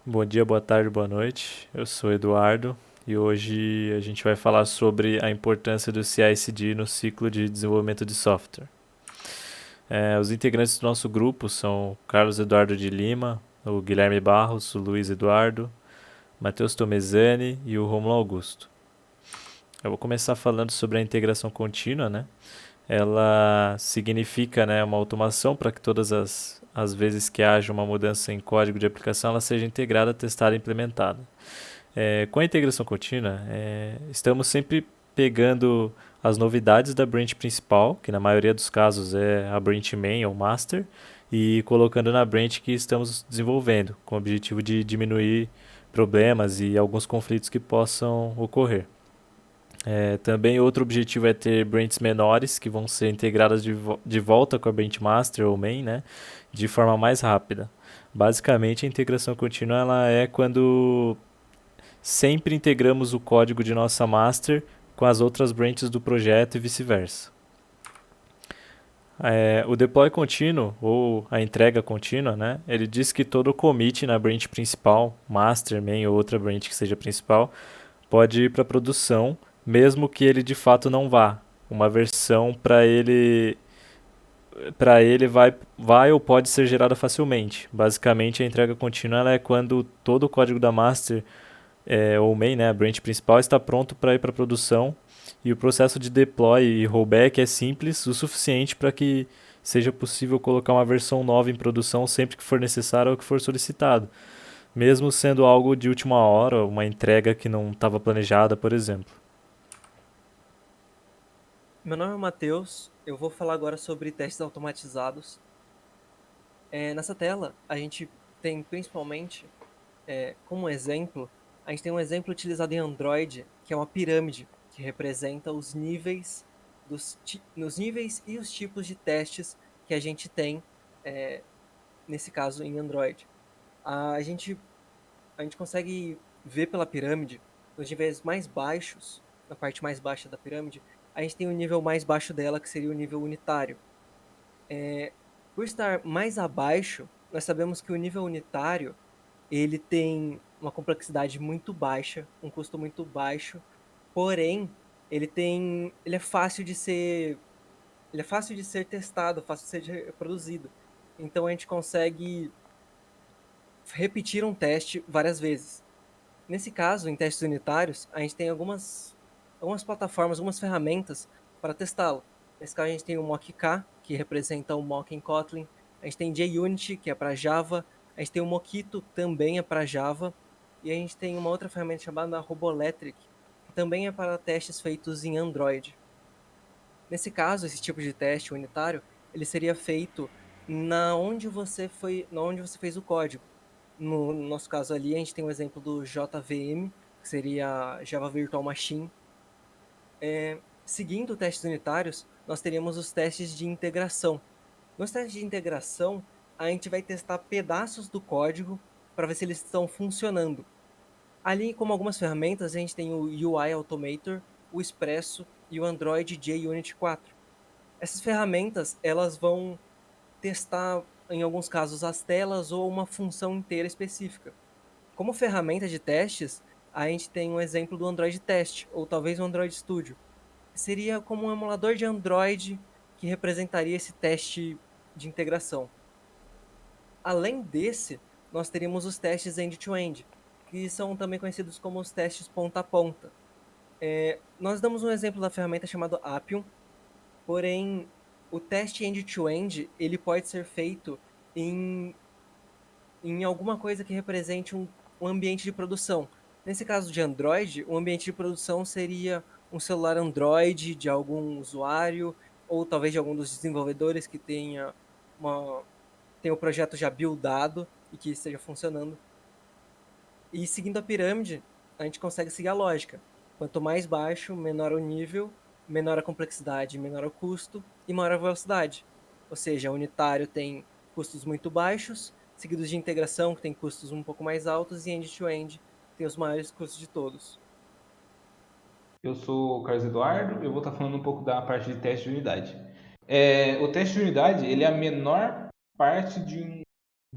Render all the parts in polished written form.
Bom dia, boa tarde, boa noite. Eu sou o Eduardo e hoje a gente vai falar sobre a importância do CI/CD no ciclo de desenvolvimento de software. Os integrantes do nosso grupo são o Carlos Eduardo de Lima, o Guilherme Barros, o Luiz Eduardo, Matheus Tomezani e o Romulo Augusto. Eu vou começar falando sobre a integração contínua, né? Ela significa, né, uma automação para que todas as vezes que haja uma mudança em código de aplicação, ela seja integrada, testada e implementada. Com a integração contínua, estamos sempre pegando as novidades da branch principal, que na maioria dos casos é a branch main ou master, e colocando na branch que estamos desenvolvendo, com o objetivo de diminuir problemas e alguns conflitos que possam ocorrer. Também outro objetivo é ter branches menores que vão ser integradas de volta com a branch master ou main, né, de forma mais rápida. Basicamente, a integração contínua ela é quando sempre integramos o código de nossa master com as outras branches do projeto e vice-versa. O deploy contínuo, ou a entrega contínua, né, ele diz que todo commit na branch principal, master, main ou outra branch que seja principal, pode ir para produção, mesmo que ele de fato não vá. Uma versão para ele vai ou pode ser gerada facilmente. Basicamente, a entrega contínua ela é quando todo o código da master ou main, né, a branch principal, está pronto para ir para produção e o processo de deploy e rollback é simples o suficiente para que seja possível colocar uma versão nova em produção sempre que for necessário ou que for solicitado, mesmo sendo algo de última hora, uma entrega que não estava planejada, por exemplo. Meu nome é Matheus, eu vou falar agora sobre testes automatizados. Nessa tela, a gente tem principalmente, como exemplo, a gente tem um exemplo utilizado em Android, que é uma pirâmide, que representa os níveis, nos níveis e os tipos de testes que a gente tem, é, nesse caso, em Android. A gente, a gente consegue ver pela pirâmide, nos níveis mais baixos, na parte mais baixa da pirâmide, a gente tem o nível mais baixo dela, que seria o nível unitário. Por estar mais abaixo, nós sabemos que o nível unitário ele tem uma complexidade muito baixa, um custo muito baixo, porém ele é fácil de ser testado, fácil de ser reproduzido. Então a gente consegue repetir um teste várias vezes. Nesse caso, em testes unitários, a gente tem algumas plataformas, algumas ferramentas para testá-lo. Nesse caso, a gente tem o Mock-K, que representa o Mock em Kotlin. A gente tem JUnity, que é para Java. A gente tem o Mockito, que também é para Java. E a gente tem uma outra ferramenta chamada Roboelectric, que também é para testes feitos em Android. Nesse caso, esse tipo de teste unitário, ele seria feito na onde você fez o código. No nosso caso ali, a gente tem o exemplo do JVM, que seria Java Virtual Machine. Seguindo testes unitários, nós teríamos os testes de integração. Nos testes de integração, a gente vai testar pedaços do código para ver se eles estão funcionando. Ali, como algumas ferramentas, a gente tem o UI Automator, o Expresso e o Android JUnit 4. Essas ferramentas, elas vão testar, em alguns casos, as telas ou uma função inteira específica. Como ferramenta de testes, a gente tem um exemplo do Android Test, ou talvez o Android Studio. Seria como um emulador de Android que representaria esse teste de integração. Além desse, nós teríamos os testes end-to-end, que são também conhecidos como os testes ponta a ponta. Nós damos um exemplo da ferramenta chamada Appium, porém, o teste end-to-end ele pode ser feito em em alguma coisa que represente um ambiente de produção. Nesse caso de Android, o ambiente de produção seria um celular Android de algum usuário, ou talvez de algum dos desenvolvedores que uma, tenha o projeto já buildado e que esteja funcionando. E seguindo a pirâmide, a gente consegue seguir a lógica. Quanto mais baixo, menor o nível, menor a complexidade, menor o custo e maior a velocidade. Ou seja, o unitário tem custos muito baixos, seguidos de integração, que tem custos um pouco mais altos, e end-to-end tem os maiores custos de todos. Eu sou o Carlos Eduardo, eu vou estar falando um pouco da parte de teste de unidade. O teste de unidade ele é a menor parte de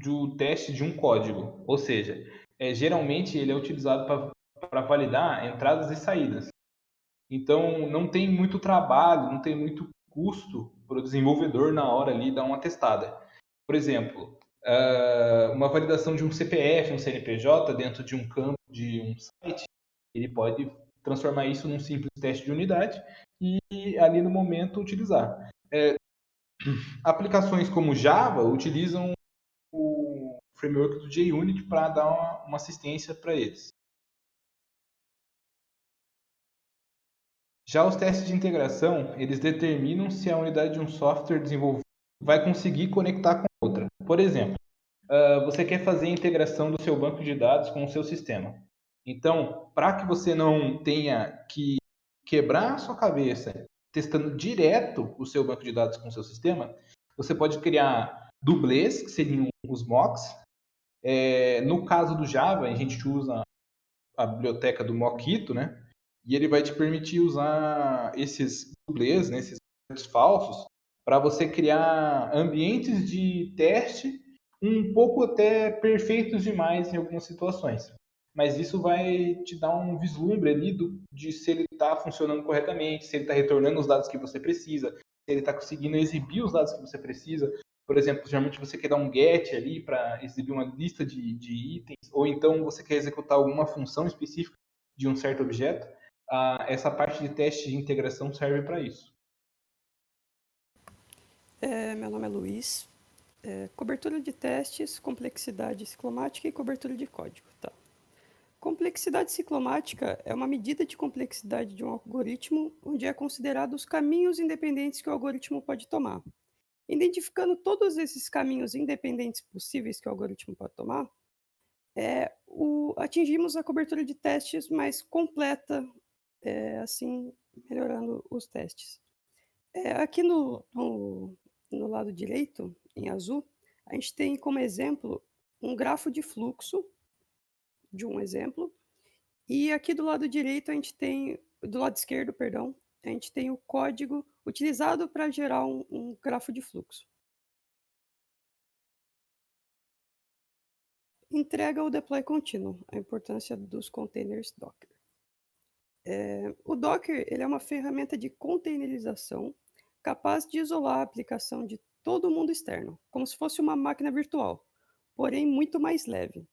um teste de um código, ou seja, geralmente ele é utilizado para validar entradas e saídas. Então, não tem muito trabalho, não tem muito custo para o desenvolvedor na hora ali dar uma testada. Por exemplo, uma validação de um CPF, um CNPJ dentro de um campo de um site, ele pode transformar isso num simples teste de unidade e ali no momento utilizar. Aplicações como Java utilizam o framework do JUnit para dar uma assistência para eles. Já os testes de integração, eles determinam se a unidade de um software desenvolvido vai conseguir conectar com outra. Por exemplo, você quer fazer a integração do seu banco de dados com o seu sistema. Então, para que você não tenha que quebrar a sua cabeça testando direto o seu banco de dados com o seu sistema, você pode criar dublês, que seriam os mocks. No caso do Java, a gente usa a biblioteca do Mockito, né? E ele vai te permitir usar esses dublês, né, esses falsos, para você criar ambientes de teste um pouco até perfeitos demais em algumas situações. Mas isso vai te dar um vislumbre ali de se ele está funcionando corretamente, se ele está retornando os dados que você precisa, se ele está conseguindo exibir os dados que você precisa. Por exemplo, geralmente você quer dar um get ali para exibir uma lista de itens, ou então você quer executar alguma função específica de um certo objeto. Essa parte de teste de integração serve para isso. Meu nome é Luiz. Cobertura de testes, complexidade ciclomática e cobertura de código. Tá. Complexidade ciclomática é uma medida de complexidade de um algoritmo onde é considerado os caminhos independentes que o algoritmo pode tomar. Identificando todos esses caminhos independentes possíveis que o algoritmo pode tomar, atingimos a cobertura de testes mais completa, assim melhorando os testes. Aqui no lado direito, em azul, a gente tem como exemplo um grafo de fluxo de um exemplo, e aqui do lado direito do lado esquerdo, perdão, a gente tem o código utilizado para gerar um grafo de fluxo. Entrega ou deploy contínuo, a importância dos containers Docker. O Docker ele é uma ferramenta de containerização capaz de isolar a aplicação de todo o mundo externo, como se fosse uma máquina virtual, porém muito mais leve.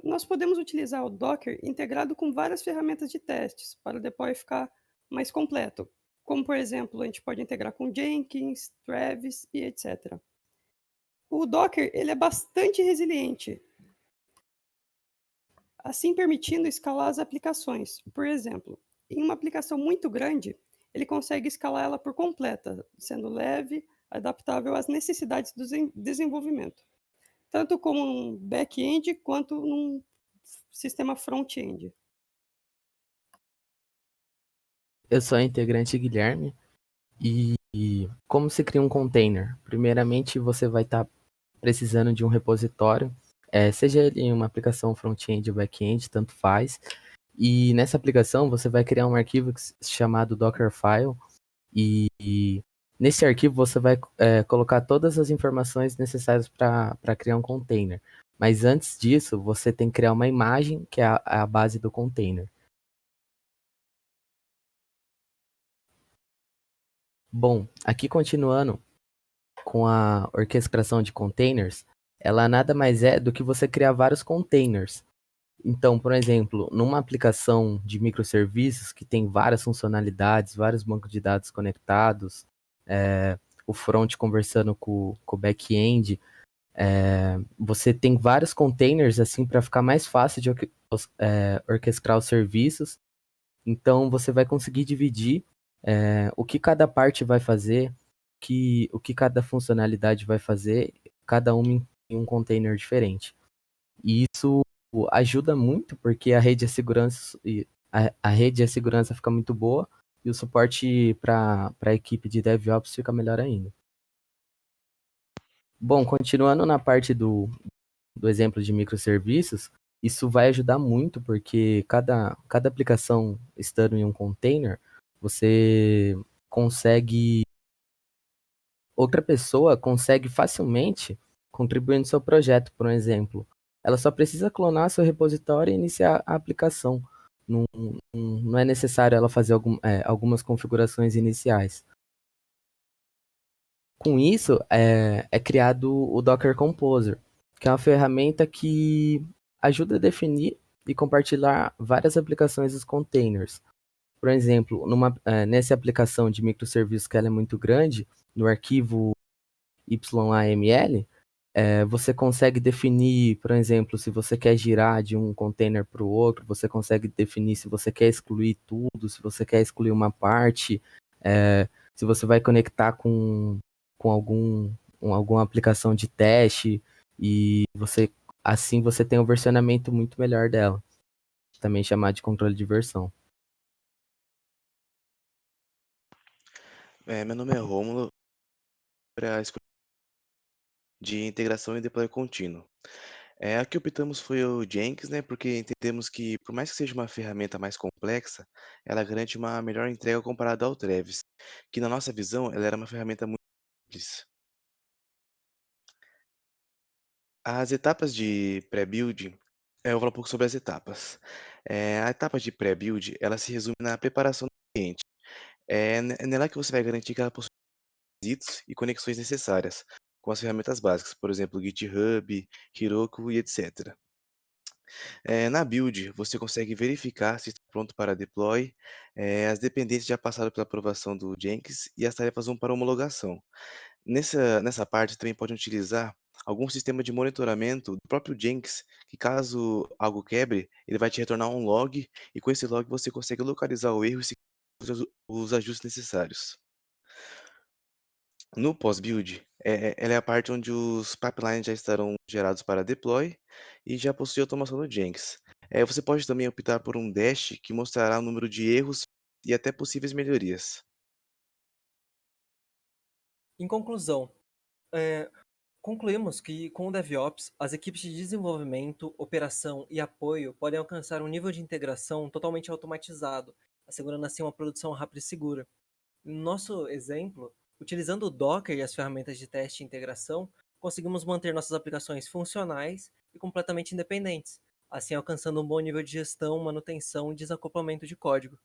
Nós podemos utilizar o Docker integrado com várias ferramentas de testes para o deploy ficar mais completo, como, por exemplo, a gente pode integrar com Jenkins, Travis e etc. O Docker ele é bastante resiliente, assim permitindo escalar as aplicações. Por exemplo, em uma aplicação muito grande, ele consegue escalar ela por completa, sendo leve, adaptável às necessidades do desenvolvimento, tanto como um back-end quanto num sistema front-end. Eu sou o integrante Guilherme e como se cria um container? Primeiramente, você vai estar precisando de um repositório, seja ele em uma aplicação front-end ou back-end, tanto faz. E nessa aplicação você vai criar um arquivo chamado Dockerfile e nesse arquivo você vai colocar todas as informações necessárias para criar um container. Mas antes disso, você tem que criar uma imagem que é a base do container. Bom, aqui continuando com a orquestração de containers, ela nada mais é do que você criar vários containers. Então, por exemplo, numa aplicação de microserviços que tem várias funcionalidades, vários bancos de dados conectados, o front conversando com o back-end, você tem vários containers assim para ficar mais fácil de orquestrar os serviços. Então, você vai conseguir dividir o que cada parte vai fazer, o que cada funcionalidade vai fazer, cada uma em um container diferente. E isso ajuda muito porque a rede de segurança a rede de segurança fica muito boa e o suporte para a equipe de DevOps fica melhor ainda. Bom, continuando na parte do exemplo de microserviços, isso vai ajudar muito porque cada aplicação estando em um container, você consegue outra pessoa consegue facilmente contribuir no seu projeto, por exemplo. ela só precisa clonar seu repositório e iniciar a aplicação. Não é necessário ela fazer algumas configurações iniciais. Com isso, é criado o Docker Composer, que é uma ferramenta que ajuda a definir e compartilhar várias aplicações dos containers. Por exemplo, nessa aplicação de microserviços que ela é muito grande, no arquivo YAML, você consegue definir, por exemplo, se você quer girar de um container para o outro, você consegue definir se você quer excluir tudo, se você quer excluir uma parte, se você vai conectar com alguma aplicação de teste, e assim você tem um versionamento muito melhor dela, também chamado de controle de versão. Meu nome é Rômulo, para a escolha de integração e deploy contínuo. A que optamos foi o Jenkins, né, porque entendemos que, por mais que seja uma ferramenta mais complexa, ela garante uma melhor entrega comparada ao Travis, que na nossa visão ela era uma ferramenta muito simples. As etapas de pré-build, eu vou falar um pouco sobre as etapas. A etapa de pré-build, ela se resume na preparação do cliente. É nela que você vai garantir que ela possui requisitos e conexões necessárias, com as ferramentas básicas, por exemplo, GitHub, Heroku e etc. Na build, você consegue verificar se está pronto para deploy, as dependências já passaram pela aprovação do Jenkins e as tarefas vão para homologação. Nessa parte, também pode utilizar algum sistema de monitoramento do próprio Jenkins, que caso algo quebre, ele vai te retornar um log, e com esse log você consegue localizar o erro e seguir os ajustes necessários. No pós-build, ela é a parte onde os pipelines já estarão gerados para deploy e já possui automação no Jenkins. Você pode também optar por um dash que mostrará o número de erros e até possíveis melhorias. Em conclusão, é, concluímos que com o DevOps, as equipes de desenvolvimento, operação e apoio podem alcançar um nível de integração totalmente automatizado, assegurando assim uma produção rápida e segura. No nosso exemplo, utilizando o Docker e as ferramentas de teste e integração, conseguimos manter nossas aplicações funcionais e completamente independentes, assim alcançando um bom nível de gestão, manutenção e desacoplamento de código.